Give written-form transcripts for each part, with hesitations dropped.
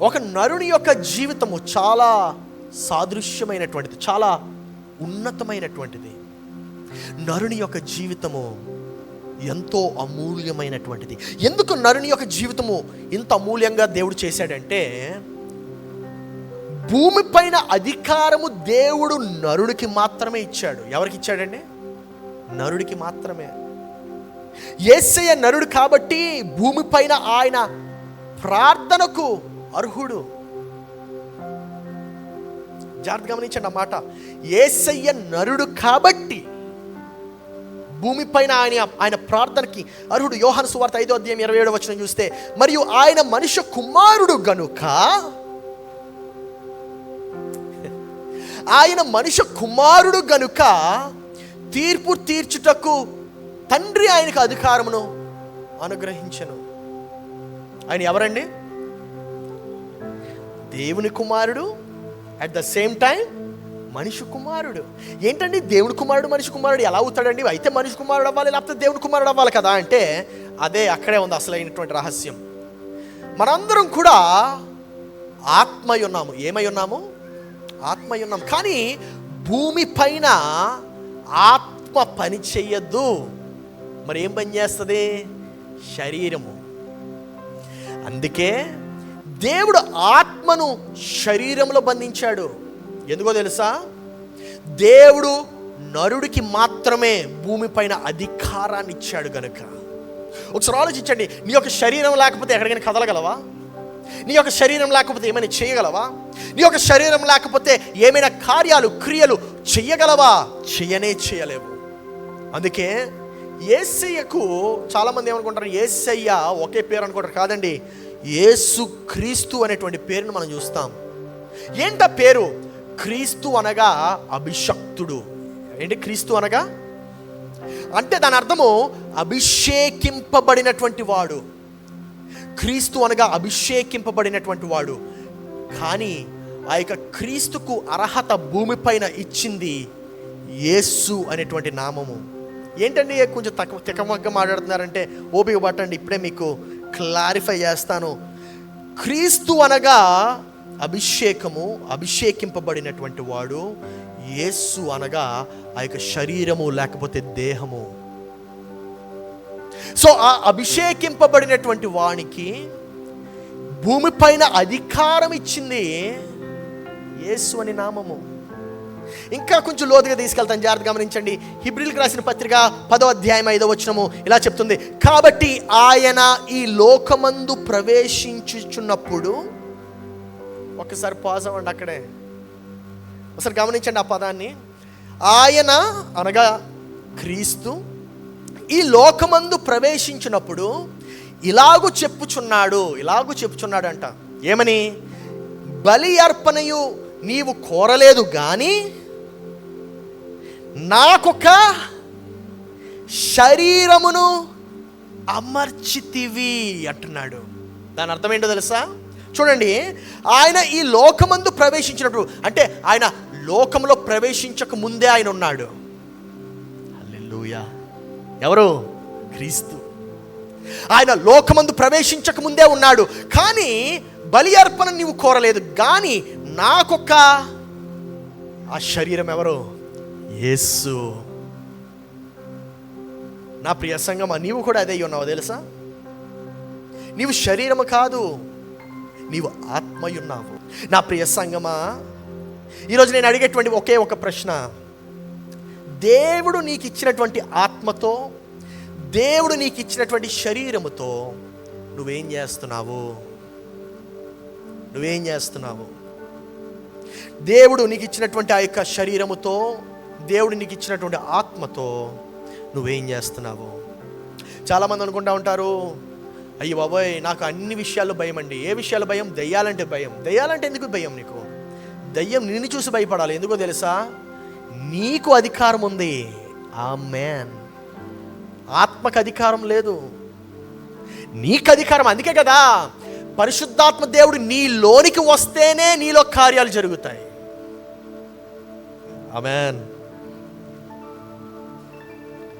ఒక నరుని యొక్క జీవితము చాలా సాదృశ్యమైనటువంటిది, చాలా ఉన్నతమైనటువంటిది. నరుని యొక్క జీవితము ఎంతో అమూల్యమైనటువంటిది. ఎందుకు నరుని యొక్క జీవితము ఇంత అమూల్యంగా దేవుడు చేశాడంటే, భూమిపైన అధికారము దేవుడు నరుడికి మాత్రమే ఇచ్చాడు. ఎవరికి ఇచ్చాడండి? నరుడికి మాత్రమే. యేసయ్య నరుడు కాబట్టి భూమిపైన ఆయన ప్రార్థనకు అర్హుడు. జాగ్రత్త గమనించండి అన్నమాట. యేసయ్య నరుడు కాబట్టి భూమిపైన ఆయన ప్రార్థనకి అర్హుడు. యోహాను సువార్త 5వ అధ్యాయం 27వ వచనం చూస్తే, మరియు ఆయన మనుష్య కుమారుడు గనుక, ఆయన మనుష్య కుమారుడు గనుక తీర్పు తీర్చుటకు తండ్రి ఆయనకు అధికారమును అనుగ్రహించెను. ఆయన ఎవరండి? దేవుని కుమారుడు, అట్ ద సేమ్ టైం మనిషి కుమారుడు. ఏంటండి దేవుని కుమారుడు మనిషి కుమారుడు ఎలా అవుతాడండి? అయితే మనిషి కుమారుడు అవ్వాలి, లేకపోతే దేవుని కుమారుడు అవ్వాలి కదా అంటే, అదే అక్కడే ఉంది అసలైనటువంటి రహస్యం. మనందరం కూడా ఆత్మై ఉన్నాము. ఏమై ఉన్నాము? ఆత్మై ఉన్నాము. కానీ భూమి పైన ఆత్మ పని చెయ్యొద్దు. మరి ఏం పని చేస్తుంది? శరీరము. అందుకే దేవుడు ఆత్మను శరీరంలో బంధించాడు. ఎందుకో తెలుసా? దేవుడు నరుడికి మాత్రమే భూమిపైన అధికారాన్ని ఇచ్చాడు గనుక. ఒకసారి ఆలోచించండి. నీ యొక్క శరీరం లేకపోతే ఎక్కడికైనా కదలగలవా? నీ యొక్క శరీరం లేకపోతే ఏమైనా చేయగలవా? నీ యొక్క శరీరం లేకపోతే ఏమైనా కార్యాలు క్రియలు చెయ్యగలవా? చేయలేవు. అందుకే యేసయ్యకు చాలామంది ఏమనుకుంటారు, యేసయ్య ఒకే పేరు అనుకుంటారు. కాదండి, యేసు క్రీస్తు అనేటువంటి పేరును మనం చూస్తాం. ఏంట పేరు? క్రీస్తు అనగా అభిషక్తుడు. ఏంటి క్రీస్తు అనగా? అంటే దాని అర్థము అభిషేకింపబడినటువంటి వాడు. క్రీస్తు అనగా అభిషేకింపబడినటువంటి వాడు. కానీ ఆ యొక్క క్రీస్తుకు అర్హత భూమిపైన ఇచ్చింది యేసు అనేటువంటి నామము. ఏంటండి కొంచెం తికమగ్గా మాట్లాడుతున్నారంటే ఓపిక పట్టండి, ఇప్పుడే మీకు క్లారిఫై చేస్తాను. క్రీస్తు అనగా అభిషేకము, అభిషేకింపబడినటువంటి వాడు. యేసు అనగా ఆ యొక్క శరీరము లేకపోతే దేహము. సో ఆ అభిషేకింపబడినటువంటి వానికి భూమిపైన అధికారం ఇచ్చింది యేసు అని నామము. ఇంకా కొంచెం లోతుగా తీసుకెళ్తాను, జాగ్రత్త గమనించండి. హెబ్రీయులకు రాసిన పత్రిక 10వ అధ్యాయం 5వ వచనము ఇలా చెప్తుంది, కాబట్టి ఆయన ఈ లోకమందు ప్రవేశించుచున్నప్పుడు, ఒక్కసారి పాజ్ అవ్వండి అక్కడే, ఒకసారి గమనించండి ఆ పదాన్ని. ఆయన అనగా క్రీస్తు ఈ లోకమందు ప్రవేశించినప్పుడు ఇలాగూ చెప్పుచున్నాడు అంట. ఏమని? బలి అర్పణయు నీవు కోరలేదు గాని నాకొక శరీరమును అమర్చితివి అంటున్నాడు. దాని అర్థం ఏంటో తెలుసా? చూడండి, ఆయన ఈ లోకమందు ప్రవేశించినప్పుడు, అంటే ఆయన లోకంలో ప్రవేశించక ముందే ఆయన ఉన్నాడు. హల్లెలూయా. ఎవరు? క్రీస్తు. ఆయన లోకమందు ప్రవేశించక ముందే ఉన్నాడు. కానీ బలి అర్పణ నీవు కోరలేదు కానీ నాకొక ఆ శరీరం ఎవరు? యేసు. నా ప్రియ సంగమా, నీవు కూడా అదే ఉన్నావు తెలుసా? నీవు శరీరము కాదు, నీవు ఆత్మయున్నావు. నా ప్రియ సంగమా, ఈరోజు నేను అడిగేటువంటి ఒకే ఒక ప్రశ్న, దేవుడు నీకు ఇచ్చినటువంటి ఆత్మతో, దేవుడు నీకు ఇచ్చినటువంటి శరీరముతో నువ్వేం చేస్తున్నావు? దేవుడు నీకు ఇచ్చినటువంటి ఆ యొక్క శరీరముతో, దేవుడు నీకు ఇచ్చినటువంటి ఆత్మతో నువ్వేం చేస్తున్నావు? చాలామంది అనుకుంటా ఉంటారు, అయ్యో బాబోయ్ నాకు అన్ని విషయాల్లో భయం అండి. ఏ విషయాలు భయం? దయ్యాలంటే భయం. దయ్యాలంటే ఎందుకు భయం నీకు? దయ్యం నిన్ను చూసి భయపడాలి. ఎందుకో తెలుసా? నీకు అధికారం ఉంది. ఆమేన్. ఆత్మకు అధికారం లేదు, నీకు అధికారం. అందుకే కదా పరిశుద్ధాత్మ దేవుడు నీలోనికి వస్తేనే నీలో కార్యాలు జరుగుతాయి. ఆమేన్.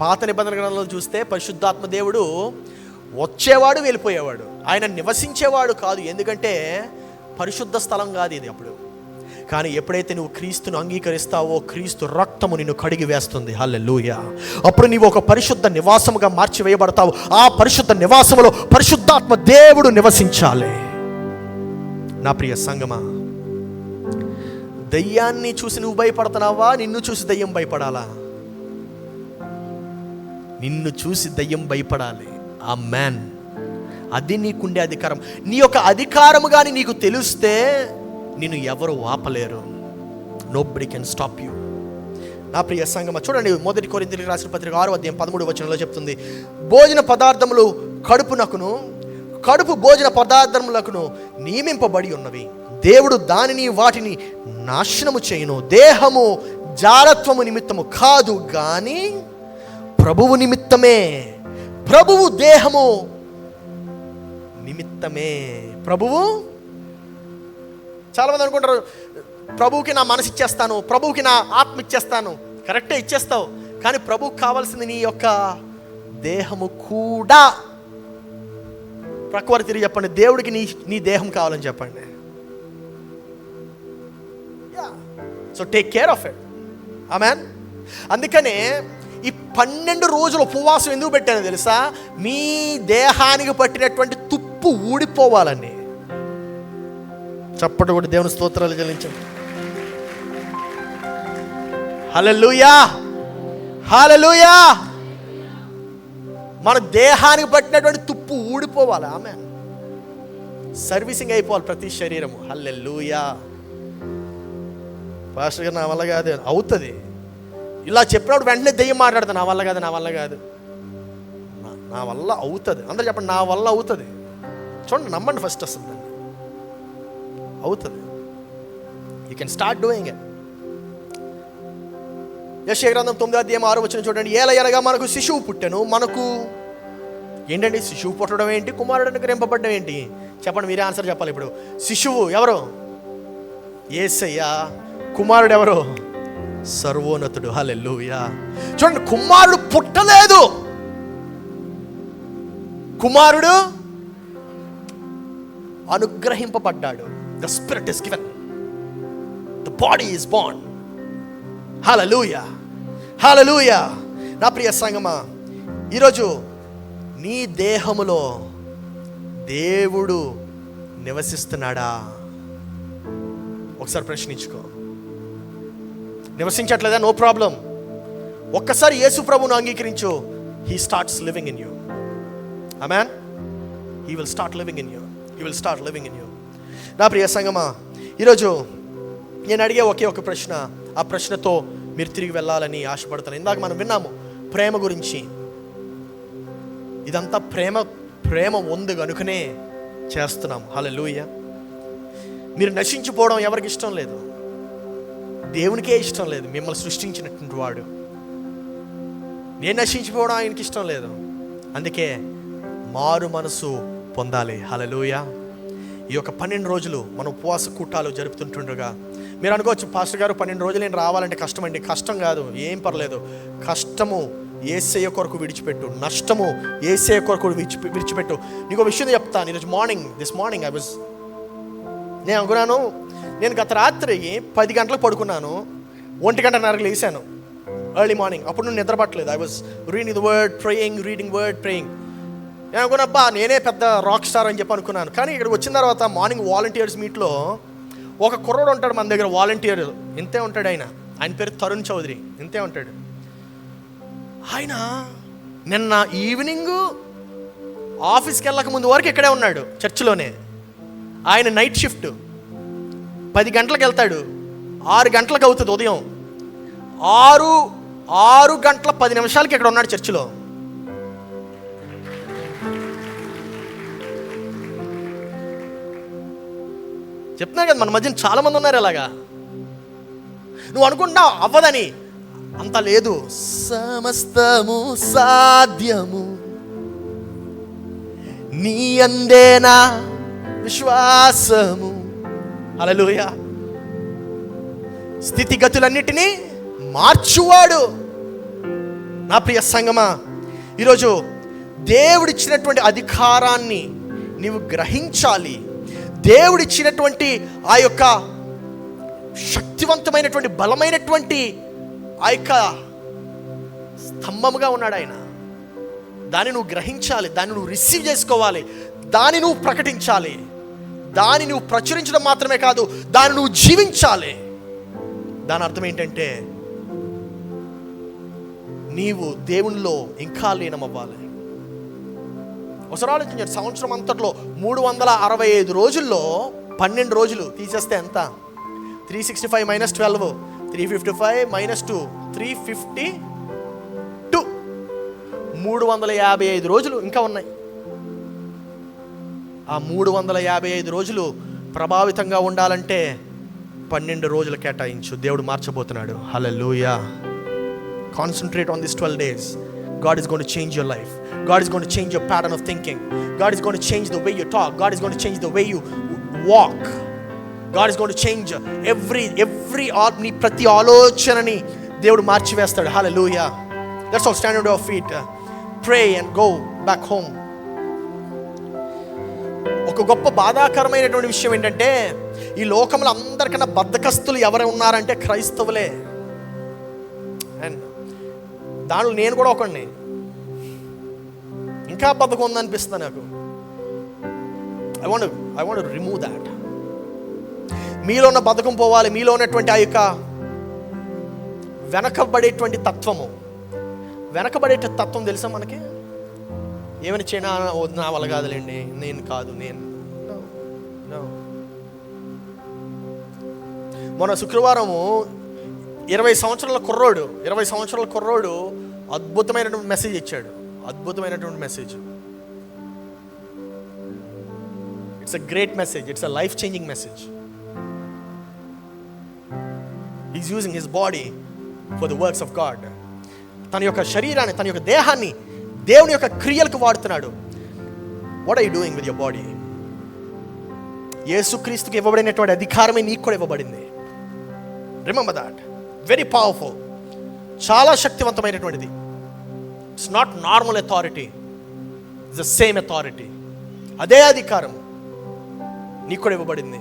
పాత నిబంధన గ్రంథంలో చూస్తే పరిశుద్ధాత్మ దేవుడు వచ్చేవాడు, వెళ్ళిపోయేవాడు. ఆయన నివసించేవాడు కాదు. ఎందుకంటే పరిశుద్ధ స్థలం కాదు ఇది అప్పుడు. కానీ ఎప్పుడైతే నువ్వు క్రీస్తును అంగీకరిస్తావో క్రీస్తు రక్తము నిన్ను కడిగి వేస్తుంది. హల్లెలూయా. అప్పుడు నీవు ఒక పరిశుద్ధ నివాసముగా మార్చివేయబడతావు. ఆ పరిశుద్ధ నివాసములో పరిశుద్ధాత్మ దేవుడు నివసించాలి. నా ప్రియ సంగమా, దయ్యాన్ని చూసి నువ్వు భయపడుతున్నావా? నిన్ను చూసి దయ్యం భయపడాలా? నిన్ను చూసి దయ్యం భయపడాలి. ఆమేన్. అది నీకుండే అధికారం. నీ యొక్క అధికారము కానీ నీకు తెలిస్తే నిన్ను ఎవరు ఆపలేరు. Nobody can stop you. నా ప్రియ సంగమా, చూడండి, 1 కొరింథీయులకు రాసిన పత్రిక 6వ అధ్యాయం 13వ వచనంలో చెప్తుంది, భోజన పదార్థములు కడుపు భోజన పదార్థములకును నియమింపబడి ఉన్నవి. దేవుడు వాటిని నాశనము చేయును. దేహము జారత్వము నిమిత్తము కాదు గాని ప్రభువు నిమిత్తమే. ప్రభువు దేహము నిమిత్తమే. ప్రభువు, చాలామంది అనుకుంటారు ప్రభువుకి నా మనసు ఇచ్చేస్తాను, ప్రభువుకి నా ఆత్మ ఇచ్చేస్తాను. కరెక్టే, ఇచ్చేస్తావు. కానీ ప్రభువుకి కావాల్సింది నీ యొక్క దేహము కూడా. ప్రక్కవారు తిరిగి చెప్పండి, దేవుడికి నీ దేహం కావాలని చెప్పండి. So take care of it. Amen. అందుకనే ఈ 12 రోజులు ఉపవాసం ఎందుకు పెట్టానో తెలుసా? మీ దేహానికి పట్టినటువంటి తుప్పు ఊడిపోవాలని. చప్పటి కూడా దేవుని స్తోత్రాలు చెల్లించండి. హల్లెలూయా, హల్లెలూయా. మన దేహానికి పట్టినటువంటి తుప్పు ఊడిపోవాలి. ఆమేన్. సర్వీసింగ్ అయిపోవాలి ప్రతి శరీరము. హల్లెలూయా. పాస్టర్ గారు, నా వల్ల కాదు. అవుతుంది. ఇలా చెప్పినప్పుడు వెంటనే దెయ్యం మాట్లాడుతుంది, నా వల్ల కాదు, నా వల్ల కాదు. నా వల్ల అవుతుంది. అందరూ చెప్పండి, నా వల్ల అవుతుంది. చూడండి, నమ్మండి, ఫస్ట్ వస్తుంది, అవుతుంది. You can start doing it. యెషయా గ్రంథం 9వ అధ్యాయం 6వ వచనం చూడండి, ఏలయనగా మనకు శిశువు పుట్టెను. మనకు ఏంటండి శిశువు పుట్టడం ఏంటి? కుమారుడు అనుగ్రహింపబడ్డం ఏంటి? చెప్పండి, మీరే ఆన్సర్ చెప్పాలి. ఇప్పుడు శిశువు ఎవరు? యేసయ్య. కుమారుడు ఎవరు? సర్వోన్నతుడు. హల్లెలూయా. చూడండి, కుమారుడు పుట్టలేదు, కుమారుడు అనుగ్రహింపబడ్డాడు. The spirit is given, the body is born. Hallelujah, hallelujah. నా ప్రియ సంగమా, ఈరోజు నీ దేహములో దేవుడు నివసిస్తున్నాడా? ఒకసారి ప్రశ్నించుకో. నివసించట్లేదా? No problem. ఒక్కసారి యేసు ప్రభువును అంగీకరించు. He starts living in you. Amen. He will start living in you. He will start living in you. నా ప్రియ సంగమా, ఈరోజు నేను అడిగే ఒకే ఒక ప్రశ్న, ఆ ప్రశ్నతో మీరు తిరిగి వెళ్ళాలని ఆశపడతాను. ఇందాక మనం విన్నాము ప్రేమ గురించి. ఇదంతా ప్రేమ ఉంది కనుకనే చేస్తున్నాం. హల్లెలూయా. మీరు నశించిపోవడం ఎవరికి ఇష్టం లేదు, దేవునికే ఇష్టం లేదు. మిమ్మల్ని సృష్టించినటువంటి వాడు. నేను నశించిపోవడం ఆయనకి ఇష్టం లేదు. అందుకే మారు మనసు పొందాలి. హల్లెలూయా. ఈ యొక్క 12 రోజులు మనం ఉపవాస కూటాలు జరుపుతుంటుండగా మీరు అనుకోవచ్చు, పాస్టర్ గారు 12 రోజులు నేను రావాలంటే కష్టం అండి. కష్టం కాదు, ఏం పర్లేదు. కష్టము యేసయ్య కొరకు విడిచిపెట్టు, నష్టము యేసయ్య కొరకు విడిచిపెట్టు. నీకు విషయం చెప్తాను. దిస్ మార్నింగ్ నేను అనుకున్నాను, నేను గత రాత్రి 10 గంటలకు పడుకున్నాను, 1:30కి లేచాను ఎర్లీ మార్నింగ్. అప్పుడు నేను నిద్రపట్టలేదు. I was reading the word, reading word, praying. నేను అనుకున్నబ్బా నేనే పెద్ద రాక్ స్టార్ అని చెప్పి అనుకున్నాను. కానీ ఇక్కడికి వచ్చిన తర్వాత మార్నింగ్ వాలంటీర్స్ మీట్లో ఒక కుర్రోడు ఉంటాడు మన దగ్గర, వాలంటీర్. ఇంతే ఉంటాడు ఆయన పేరు తరుణ్ చౌదరి. ఇంతే ఉంటాడు ఆయన. నిన్న ఈవినింగ్ ఆఫీస్కి వెళ్ళక ముందు వరకు ఇక్కడే ఉన్నాడు, చర్చిలోనే. ఆయన నైట్ షిఫ్ట్, 10 గంటలకు వెళ్తాడు, 6 గంటలకు అవుతుంది ఉదయం. 6 గంటల 10 నిమిషాలకి ఇక్కడ ఉన్నాడు చర్చిలో. చెప్తున్నా కదా, మన మధ్యన చాలా మంది ఉన్నారు అలాగా. నువ్వు అనుకుంటున్నావు అవ్వదని, అంత లేదు. సమస్తము సాధ్యము నీ అందేనా విశ్వాసము. హల్లెలూయా. స్థితిగతులన్నిటినీ మార్చువాడు. నా ప్రియ సంగమా, ఈరోజు దేవుడిచ్చినటువంటి అధికారాన్ని నీవు గ్రహించాలి. దేవుడిచ్చినటువంటి ఆ యొక్క శక్తివంతమైనటువంటి బలమైనటువంటి ఆ యొక్క స్తంభముగా ఉన్నాడు ఆయన. దాన్ని నువ్వు గ్రహించాలి, దాన్ని నువ్వు రిసీవ్ చేసుకోవాలి, దాన్ని నువ్వు ప్రకటించాలి, దాన్ని నువ్వు ప్రచురించడం మాత్రమే కాదు, దాన్ని నువ్వు జీవించాలి. దాని అర్థం ఏంటంటే నీవు దేవునిలో ఇంకా లీనమవ్వాలి. ఒకసారి ఆలోచించండి, సంవత్సరం అంతట్లో 365 రోజుల్లో 12 రోజులు తీసేస్తే ఎంత? 365 - 12, 355 - 2, 352. 355 రోజులు ఇంకా ఉన్నాయి. ఆ 355 రోజులు ప్రభావితంగా ఉండాలంటే 12 రోజులు కేటాయించు. దేవుడు మార్చబోతున్నాడు. హల్లెలూయా. Concentrate on these 12 days. God is going to change your life. God is going to change your pattern of thinking. God is going to change the way you talk. God is going to change the way you walk. God is going to change every నీ ప్రతి ఆలోచనని దేవుడు మార్చివేస్తాడు. హల్లెలూయా. Let's all stand on our feet, pray and go back home. ఒక గొప్ప బాధాకరమైనటువంటి విషయం ఏంటంటే ఈ లోకంలో అందరికన్నా బద్ధకస్తులు ఎవరు ఉన్నారంటే క్రైస్తవులే. అండ్ దానిలో నేను కూడా ఒకడిని. ఇంకా బద్ధకం ఉందనిపిస్తుంది నాకు. I want to remove that. మీలో ఉన్న బద్ధకం పోవాలి. మీలో ఉన్నటువంటి ఆ యొక్క వెనకబడేటువంటి తత్వము, వెనకబడే తత్వం తెలుసా మనకి? ఏమైనా చేయనా, నా వల్ల కాదులేండి, నేను కాదు, నేను. మొన్న శుక్రవారము 20 సంవత్సరాల కుర్రోడు అద్భుతమైనటువంటి మెసేజ్ ఇచ్చాడు. అద్భుతమైనటువంటి message. It's a great message. It's a life changing message. Is using his body for the works of God. తన యొక్క శరీరాన్ని, తన యొక్క దేహాన్ని దేవుని యొక్క క్రియలకు వాడుతున్నాడు. What are you doing with your body? యేసుక్రీస్తుకి ఇవ్వబడినటువంటి అధికారమే నీకు కూడా ఇవ్వబడింది. Remember that. Very powerful. చాలా శక్తివంతమైనటువంటిది. It's not normal authority, it's the same authority. అదే అధికారం నీకు కూడా ఇవ్వబడింది.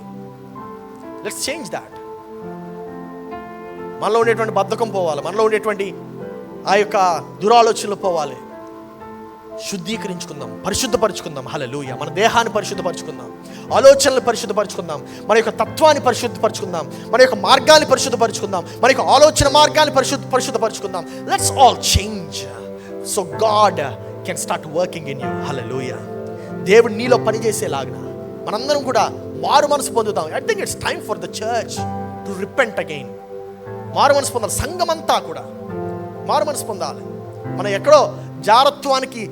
Let's change that. మనలో ఉండేటువంటి బద్ధకం పోవాలి, మనలో ఉండేటువంటి ఆ యొక్క దురాలోచనలు పోవాలి. శుద్ధీకరించుకుందాం, పరిశుద్ధపరచుకుందాం. హల్లెలూయా. మన దేహాన్ని పరిశుద్ధపరచుకుందాం, ఆలోచనలు పరిశుద్ధపరచుకుందాం, మన యొక్క తత్వాన్ని పరిశుద్ధపరచుకుందాం, మన యొక్క మార్గాన్ని పరిశుద్ధపరచుకుందాం, మన యొక్క ఆలోచన మార్గాన్ని పరిశుద్ధపరచుకుందాం. Let's all change so God can start working in you. Hallelujah. దేవుడు నీలో పనిచేసేలాగా మనందరం కూడా మారు మనసు పొందుతాం. I think it's time for the church to repent again. మారు మనసు పొందాలి. సంఘం అంతా కూడా మారు మనసు పొందాలి. మనం ఎక్కడో జారత్వానికి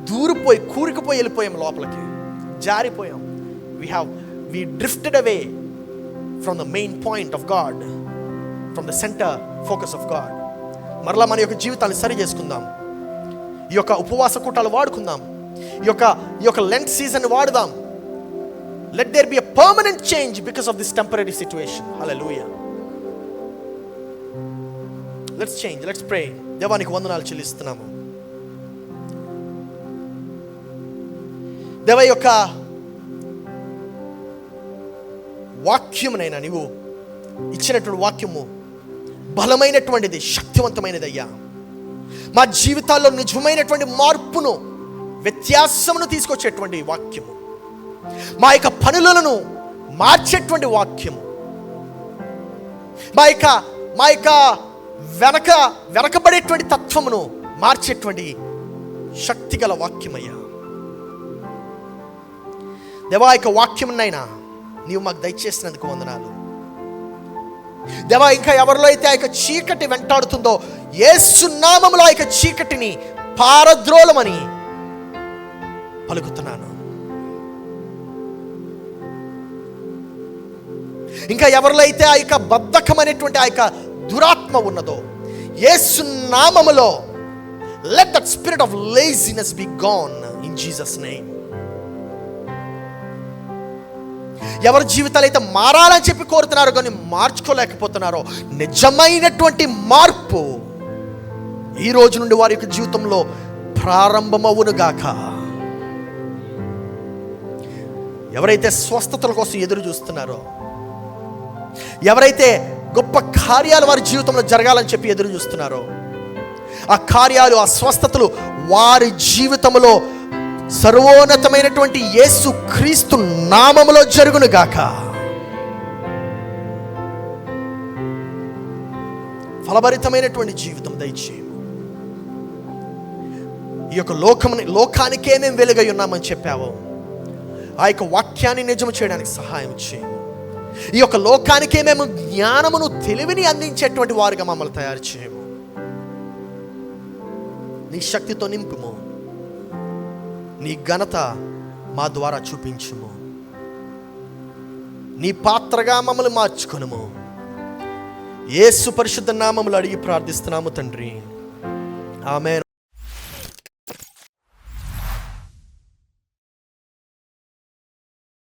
దూరిపోయి కూరుకుపోయి వెళ్ళిపోయాం, లోపలికి జారిపోయాం. we drifted away from the main point of God, from the center focus of God. మరలా మన యొక్క జీవితాన్ని సరి చేసుకుందాం. ఈ యొక్క ఉపవాస కూటాలు వాడుకుందాం. ఈ యొక్క లెంట్ సీజన్ వాడుదాం. let there be a permanent change because of this temporary situation. Hallelujah. Let's change. Let's pray. దేవానికి వందనాలు చెల్లిస్తున్నాము. దేవ యొక్క వాక్యమునైనా నీవు ఇచ్చినటువంటి వాక్యము బలమైనటువంటిది, శక్తివంతమైనది అయ్యా. మా జీవితాల్లో నిజమైనటువంటి మార్పును, వ్యత్యాసమును తీసుకొచ్చేటువంటి వాక్యము, మా యొక్క పనులను మార్చేటువంటి వాక్యము, మా యొక్క వెనకబడేటువంటి తత్వమును మార్చేటువంటి శక్తిగల వాక్యమయ్యా. దేవా యొక్క వాక్యమునైనా నీవు మాకు దయచేసినందుకు వందనాలు. దేవా ఇంకా ఎవరిలో అయితే ఆ యొక్క చీకటి వెంటాడుతుందో యేసు నామములో ఆ యొక్క చీకటిని పారద్రోలమని పలుకుతున్నాను. ఇంకా ఎవరిలో అయితే ఆ యొక్క బద్ధకం అనేటువంటి ఆ యొక్క దురాత్మ ఉన్నదో యేసు నామములో let that spirit of laziness be gone in Jesus name. ఎవరి జీవితాలు అయితే మారాలని చెప్పి కోరుతున్నారో కానీ మార్చుకోలేకపోతున్నారో, నిజమైనటువంటి మార్పు ఈ రోజు నుండి వారి యొక్క జీవితంలో ప్రారంభమవును గాక. ఎవరైతే స్వస్థతల కోసం ఎదురు చూస్తున్నారో, ఎవరైతే గొప్ప కార్యాలు వారి జీవితంలో జరగాలని చెప్పి ఎదురు చూస్తున్నారో, ఆ కార్యాలు, ఆ స్వస్థతలు వారి జీవితంలో సర్వోన్నతమైనటువంటి యేసు క్రీస్తు నామములో జరుగును గాక. ఫలభరితమైనటువంటి జీవితం దయచేయము. ఈ యొక్క లోకానికే మేము వెలుగై ఉన్నామని చెప్పావు. ఆ యొక్క వాక్యాన్ని నిజము చేయడానికి సహాయం చేయము. ఈ యొక్క లోకానికే మేము జ్ఞానమును, తెలివిని అందించేటువంటి వారుగా మమ్మల్ని తయారు చేయము. నీ శక్తితో నింపుము. నీ ఘనత మా ద్వారా చూపించుము. నీ పాత్రగా మమ్మల్ని మార్చుకొనుము. యేసు పరిశుద్ధ నామములో అడిగి ప్రార్థిస్తున్నాము తండ్రి. ఆమేన్.